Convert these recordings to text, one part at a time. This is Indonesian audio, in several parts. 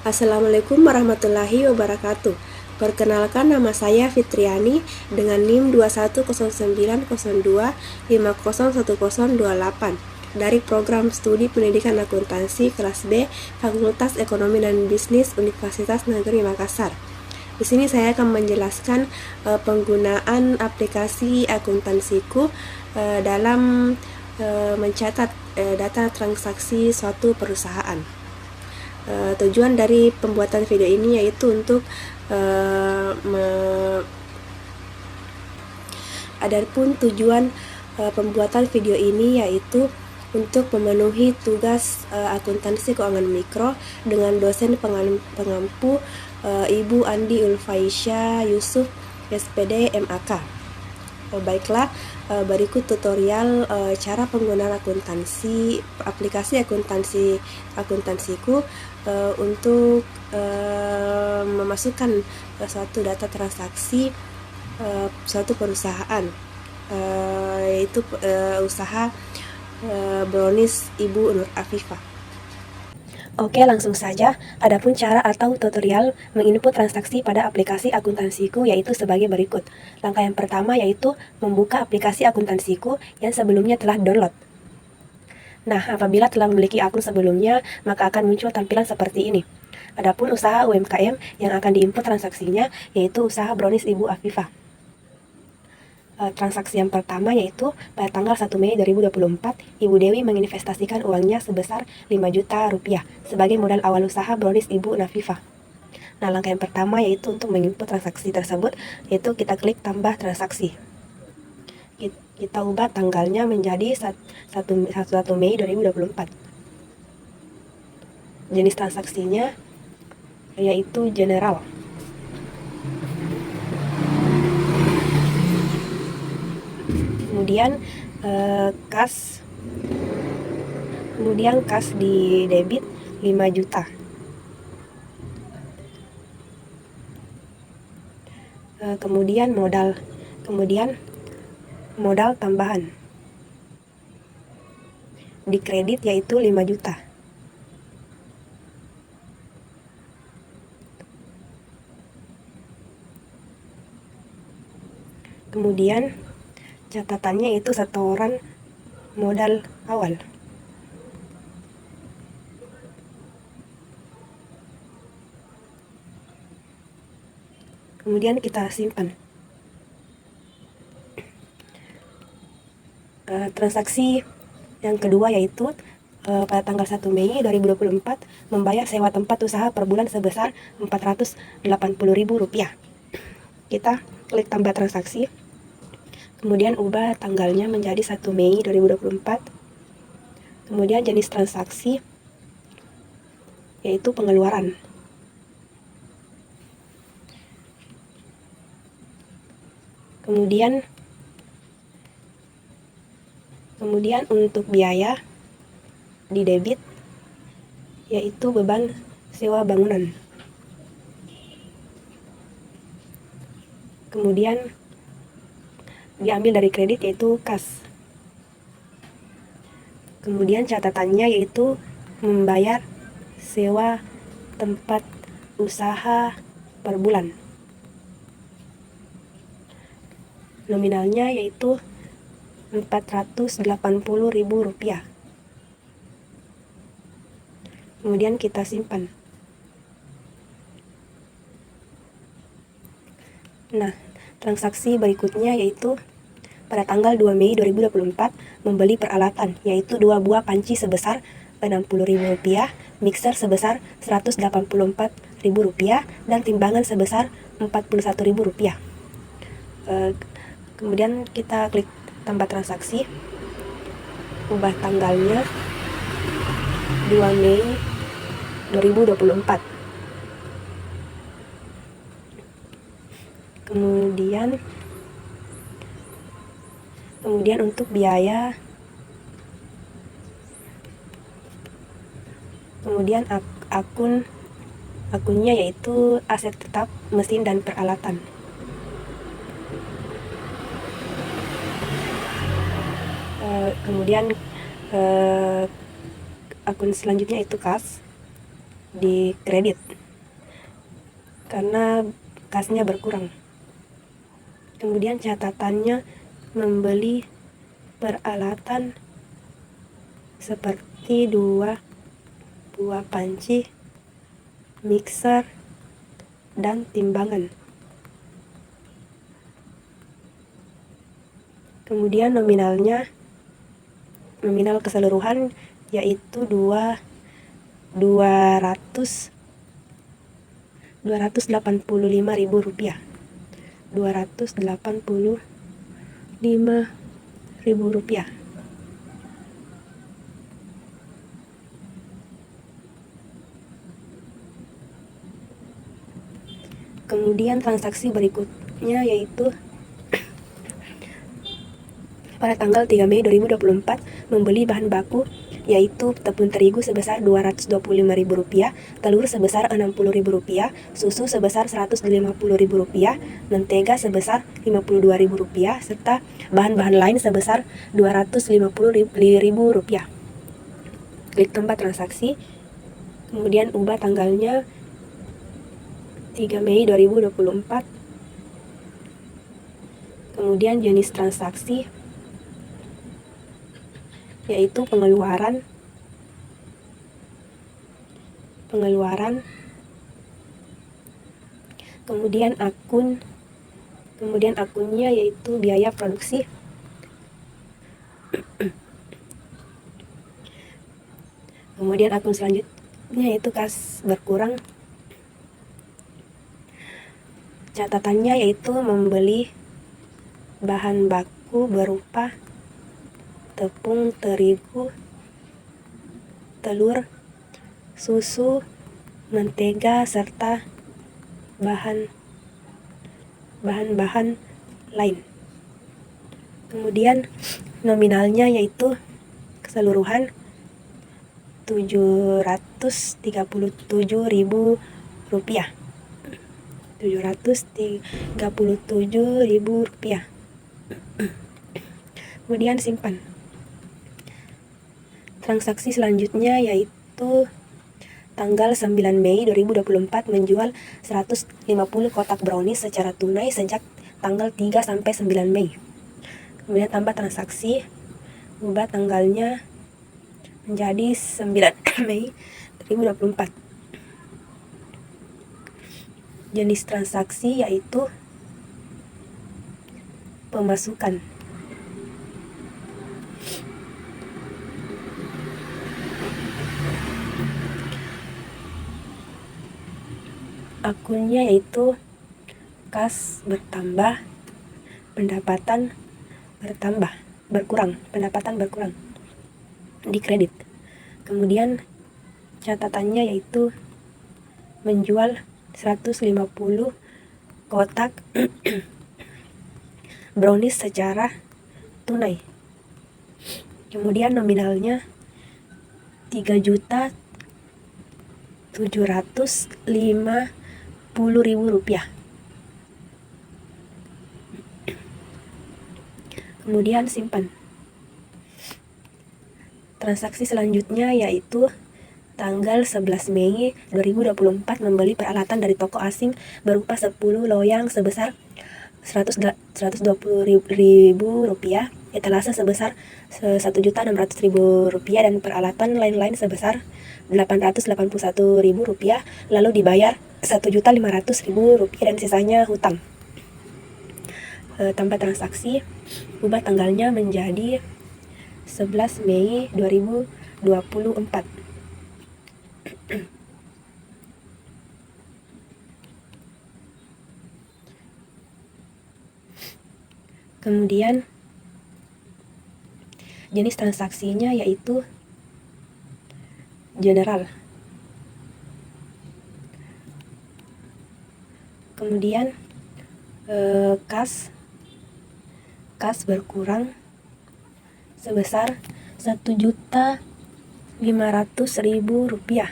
Assalamualaikum warahmatullahi wabarakatuh. Perkenalkan, nama saya Fitriani dengan NIM 210902501028 dari Program Studi Pendidikan Akuntansi kelas B Fakultas Ekonomi dan Bisnis Universitas Negeri Makassar. Di sini saya akan menjelaskan penggunaan aplikasi akuntansiku dalam mencatat data transaksi suatu perusahaan. Tujuan dari pembuatan video ini yaitu untuk adapun tujuan pembuatan video ini yaitu untuk memenuhi tugas akuntansi keuangan mikro dengan dosen pengampu Ibu Andi Ulfaisya Yusuf SPD MAK. Baiklah, berikut tutorial cara penggunaan aplikasi akuntansiku untuk memasukkan suatu data transaksi suatu perusahaan, yaitu usaha Brownies Ibu Nur Afifah. Oke, langsung saja. Adapun cara atau tutorial menginput transaksi pada aplikasi akuntansiku yaitu sebagai berikut. Langkah yang pertama yaitu membuka aplikasi akuntansiku yang sebelumnya telah download. Nah, apabila telah memiliki akun sebelumnya, maka akan muncul tampilan seperti ini. Adapun usaha UMKM yang akan diinput transaksinya yaitu usaha Brownies Ibu Afifah. Transaksi yang pertama yaitu pada tanggal 1 Mei 2024, Ibu Dewi menginvestasikan uangnya sebesar 5 juta rupiah sebagai modal awal usaha Brownies Ibu Nafifah. Nah, langkah yang pertama yaitu untuk menginput transaksi tersebut, yaitu kita klik tambah transaksi. Kita ubah tanggalnya menjadi 1 Mei 2024. Jenis transaksinya yaitu general. Kemudian kas di debit 5 juta. Kemudian modal tambahan di kredit yaitu 5 juta. Kemudian catatannya itu setoran modal awal. Kemudian kita simpan. Transaksi yang kedua yaitu pada tanggal 1 Mei 2024 membayar sewa tempat usaha per bulan sebesar Rp480.000. Kita klik tambah transaksi. Kemudian ubah tanggalnya menjadi 1 Mei 2024. Kemudian jenis transaksi yaitu pengeluaran. Kemudian untuk biaya di debit yaitu beban sewa bangunan. Kemudian diambil dari kredit yaitu kas. Kemudian catatannya yaitu membayar sewa tempat usaha per bulan. Nominalnya yaitu Rp480.000. Kemudian kita simpan. Nah, transaksi berikutnya yaitu pada tanggal 2 Mei 2024 membeli peralatan yaitu 2 buah panci sebesar Rp60.000, mixer sebesar Rp184.000 dan timbangan sebesar Rp41.000. Kemudian kita klik tambah transaksi, ubah tanggalnya 2 Mei 2024. Kemudian untuk biaya, kemudian akunnya yaitu aset tetap, mesin dan peralatan. Kemudian akun selanjutnya itu kas. di kredit karena kasnya berkurang. Kemudian catatannya membeli peralatan seperti 2 buah panci, mixer, dan timbangan. Kemudian nominal keseluruhan yaitu 285.000 rupiah. 285.000 rupiah. Kemudian transaksi berikutnya yaitu pada tanggal 3 Mei 2024 membeli bahan baku yaitu tepung terigu sebesar Rp225.000, telur sebesar Rp60.000, susu sebesar Rp150.000, mentega sebesar Rp52.000, serta bahan-bahan lain sebesar Rp250.000. Klik tempat transaksi, kemudian ubah tanggalnya 3 Mei 2024, kemudian jenis transaksi yaitu pengeluaran, kemudian akunnya yaitu biaya produksi, kemudian akun selanjutnya yaitu kas berkurang, catatannya yaitu membeli bahan baku berupa tepung terigu, telur, susu, mentega, serta bahan-bahan lain. Kemudian nominalnya yaitu keseluruhan Rp737.000. Rp737.000. Kemudian simpan. Transaksi selanjutnya yaitu tanggal 9 Mei 2024 menjual 150 kotak brownies secara tunai sejak tanggal 3 sampai 9 Mei. Kemudian tambah transaksi, ubah tanggalnya menjadi 9 Mei 2024. Jenis transaksi yaitu pemasukan. Akunnya yaitu kas bertambah, pendapatan berkurang di kredit. Kemudian catatannya yaitu menjual 150 kotak brownies secara tunai. Kemudian nominalnya Rp3.750.000. Kemudian simpan. Transaksi selanjutnya yaitu tanggal 11 Mei 2024 membeli peralatan dari toko asing berupa 10 loyang sebesar Rp120.000, etalase sebesar Rp1.600.000 dan peralatan lain-lain sebesar Rp881.000, lalu dibayar Rp1.500.000 dan sisanya hutang. Tambah transaksi, ubah tanggalnya menjadi 11 Mei 2024. Kemudian jenis transaksinya yaitu general. Kemudian kas berkurang sebesar Rp1.500.000.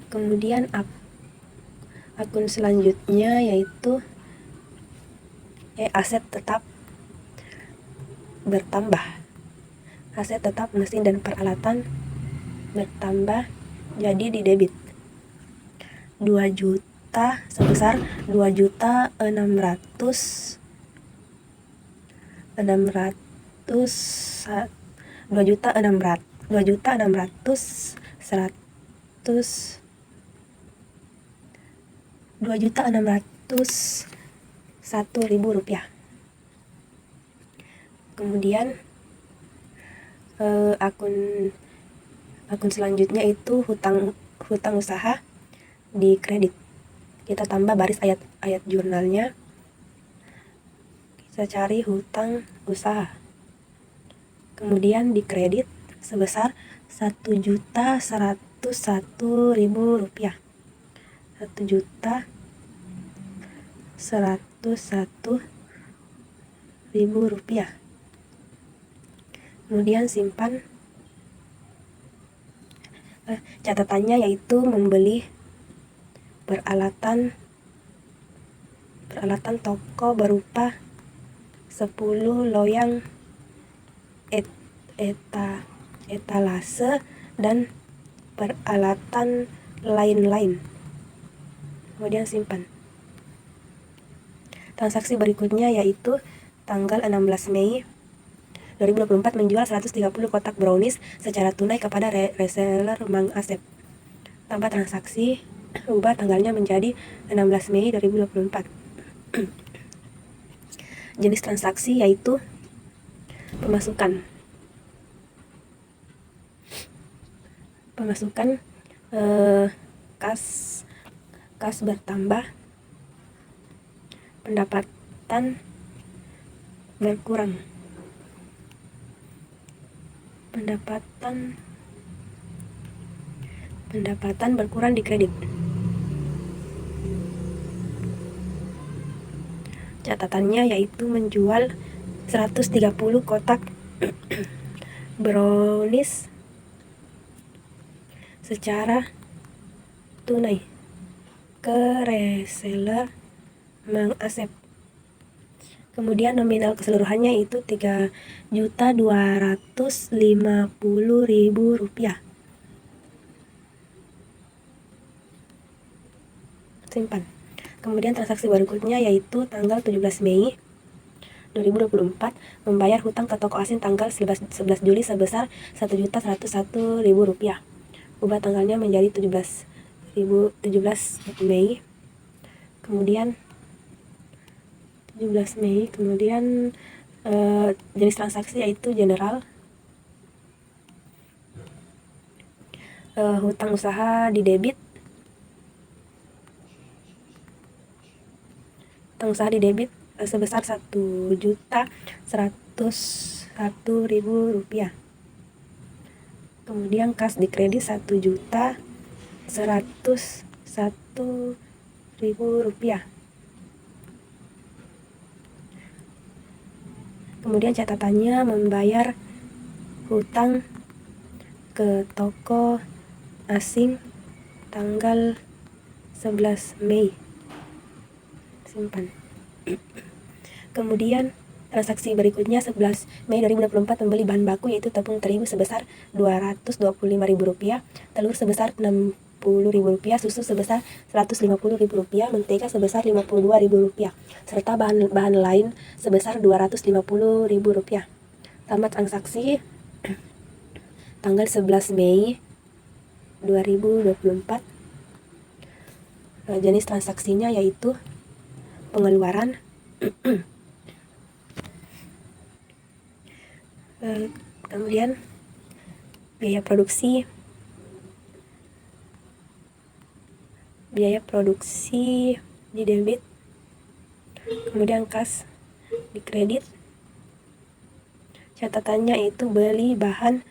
Kemudian akun selanjutnya yaitu aset tetap bertambah. aset tetap mesin dan peralatan bertambah jadi di debit 2 juta sebesar 2.600.000 rupiah. Kemudian akun selanjutnya itu hutang usaha di kredit. Kita tambah baris ayat jurnalnya. Kita cari hutang usaha. Kemudian di kredit sebesar 1.101.000 rupiah. 1.101.000 rupiah. Kemudian simpan. Catatannya yaitu membeli peralatan toko berupa 10 loyang etalase dan peralatan lain-lain. Kemudian simpan. Transaksi berikutnya yaitu tanggal 16 Mei 2024 menjual 130 kotak brownies secara tunai kepada reseller Mang Asep. Tambah transaksi, ubah tanggalnya menjadi 16 Mei 2024. Jenis transaksi yaitu pemasukan kas bertambah, pendapatan berkurang. Pendapatan berkurang di kredit. Catatannya yaitu menjual 130 kotak brownies secara tunai ke reseller Mang Asep. Kemudian nominal keseluruhannya itu 3.250.000 rupiah. Simpan. Kemudian transaksi berikutnya yaitu tanggal 17 Mei 2024 membayar hutang ke toko asin tanggal 11 Juli sebesar 1.101.000 rupiah. Ubah tanggalnya menjadi 17 Mei. Kemudian 17 Mei. Kemudian jenis transaksi yaitu general. Hutang usaha di debit. Sebesar 1.101.000 rupiah. Kemudian kas di kredit 1.101.000 rupiah. Kemudian catatannya membayar hutang ke toko asing tanggal 11 Mei. Simpan. Kemudian transaksi berikutnya 11 Mei 2024 membeli bahan baku yaitu tepung terigu sebesar 225.000 rupiah, telur sebesar 60.000 rupiah, susu sebesar 150.000 rupiah, mentega sebesar 52.000 rupiah, serta bahan lain sebesar 250.000 rupiah. Tambah transaksi tanggal 11 Mei 2024. Jenis transaksinya yaitu pengeluaran, kemudian biaya produksi di debit, kemudian kas di kredit. Catatannya itu beli bahan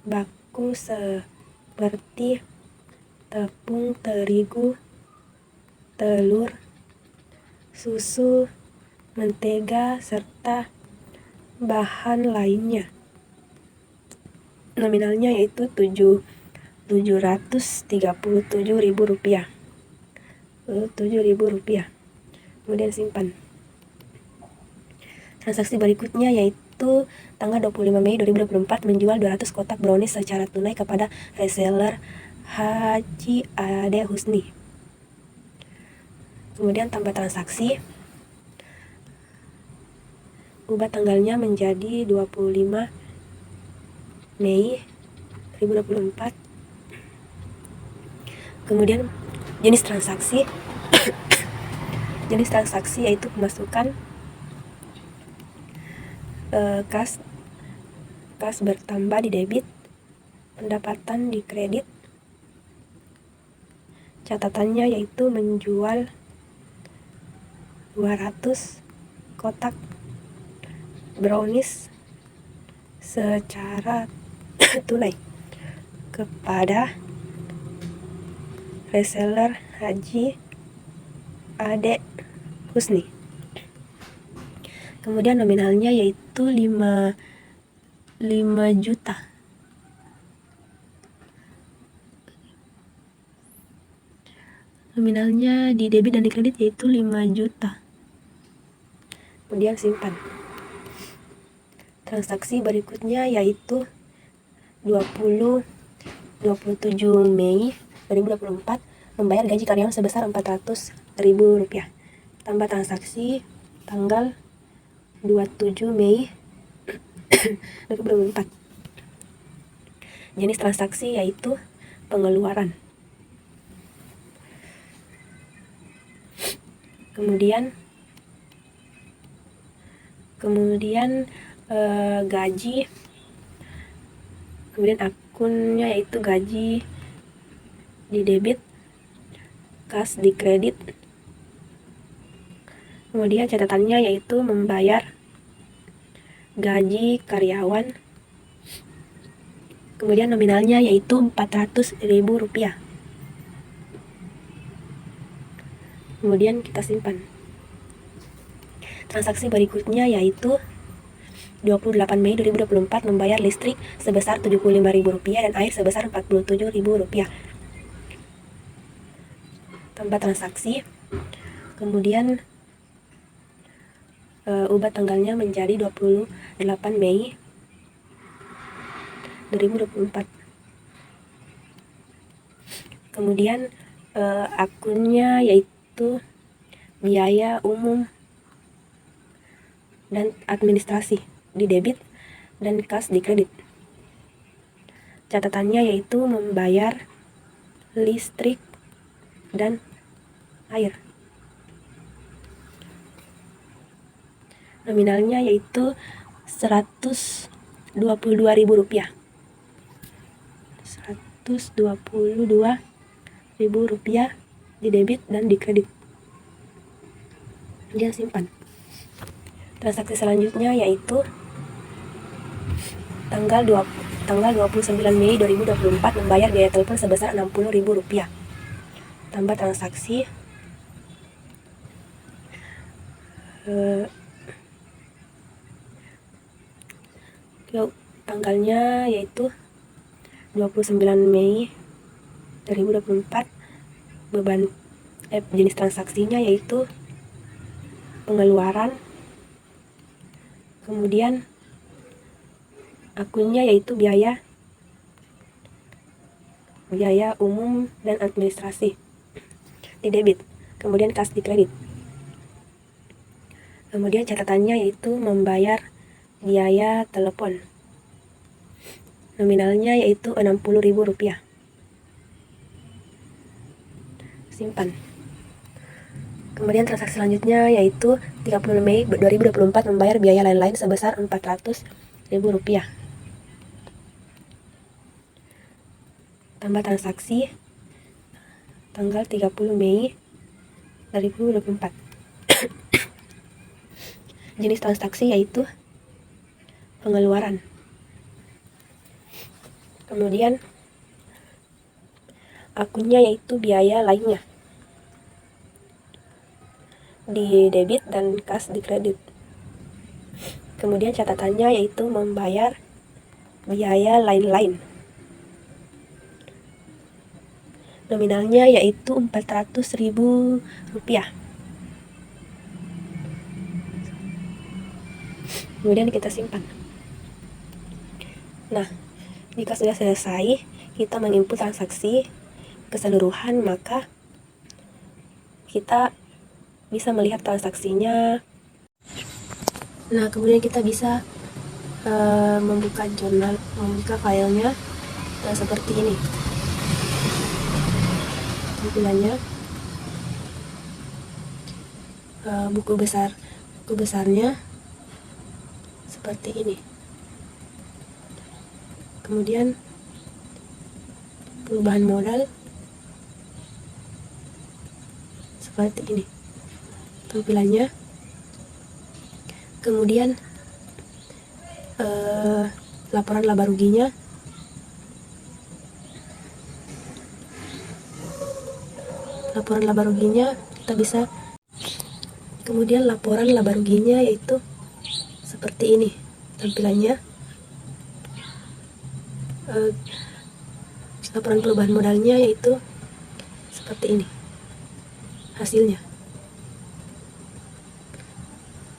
baku seperti tepung terigu, telur, susu, mentega, serta bahan lainnya. Nominalnya yaitu 737.000 rupiah. 7.000 rupiah. Kemudian simpan. Transaksi berikutnya yaitu tanggal 25 Mei 2024 menjual 200 kotak brownies secara tunai kepada reseller Haji Ade Husni. Kemudian tambah transaksi, ubah tanggalnya menjadi 25 Mei 2024. Kemudian jenis transaksi yaitu pemasukan kas bertambah di debit, pendapatan di kredit. Catatannya yaitu menjual 200 kotak brownies secara tunai kepada reseller Haji Ade Husni. Kemudian nominalnya yaitu 5 juta. Nominalnya di debit dan di kredit yaitu 5 juta. Kemudian simpan. Transaksi berikutnya yaitu 27 Mei 2024 membayar gaji karyawan sebesar Rp400.000. Tambah transaksi tanggal 27 Mei 2024. Jenis transaksi yaitu pengeluaran. Kemudian gaji. Kemudian akunnya yaitu gaji di debit, kas di kredit. Kemudian catatannya yaitu membayar gaji karyawan. Kemudian nominalnya yaitu Rp400.000. Kemudian kita simpan. Transaksi berikutnya yaitu 28 Mei 2024 membayar listrik sebesar Rp75.000 dan air sebesar Rp47.000. Tambah transaksi. Kemudian ubah tanggalnya menjadi 28 Mei 2024. Kemudian akunnya yaitu biaya umum dan administrasi di debit dan kas di kredit. Catatannya yaitu membayar listrik dan air. Nominalnya yaitu Rp122.000. Rp122.000 di debit dan di kredit. Dia simpan. Transaksi selanjutnya yaitu tanggal 29 Mei 2024 membayar biaya telepon sebesar Rp60.000. Tambah transaksi tanggalnya yaitu 29 Mei 2024. Beban jenis transaksinya yaitu pengeluaran. Kemudian akunnya yaitu biaya umum dan administrasi di debit, kemudian kas di kredit. Kemudian catatannya yaitu membayar biaya telepon. Nominalnya yaitu Rp60.000. Simpan. Kemudian transaksi selanjutnya yaitu 30 Mei 2024 membayar biaya lain-lain sebesar Rp400.000. Tambah transaksi tanggal 30 Mei 2024. Jenis transaksi yaitu pengeluaran. Kemudian akunnya yaitu biaya lainnya di debit dan kas di kredit. Kemudian catatannya yaitu membayar biaya lain-lain. Nominalnya yaitu Rp400.000. kemudian kita simpan. Nah, jika sudah selesai kita menginput transaksi keseluruhan, maka kita bisa melihat transaksinya. Nah, kemudian kita bisa membuka jurnal, membuka filenya seperti ini. Tampilannya buku besarnya seperti ini. Kemudian perubahan modal seperti ini tampilannya. Kemudian laporan laba ruginya kita bisa. Kemudian laporan laba ruginya yaitu seperti ini tampilannya. Laporan perubahan modalnya yaitu seperti ini hasilnya.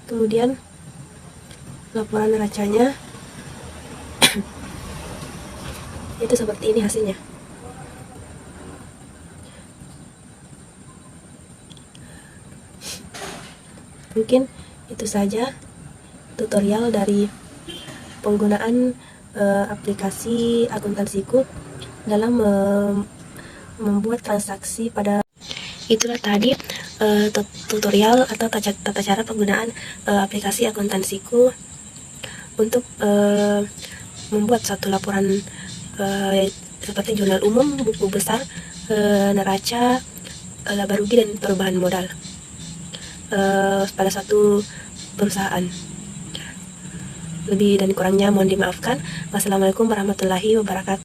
Kemudian laporan neracanya itu seperti ini hasilnya. Mungkin itu saja tutorial dari penggunaan aplikasi akuntansiku dalam membuat transaksi pada. Itulah tadi tutorial atau tata cara penggunaan aplikasi akuntansiku untuk membuat satu laporan seperti jurnal umum, buku besar, neraca, laba rugi, dan perubahan modal pada satu perusahaan. Lebih dan kurangnya mohon dimaafkan. Wassalamualaikum warahmatullahi wabarakatuh.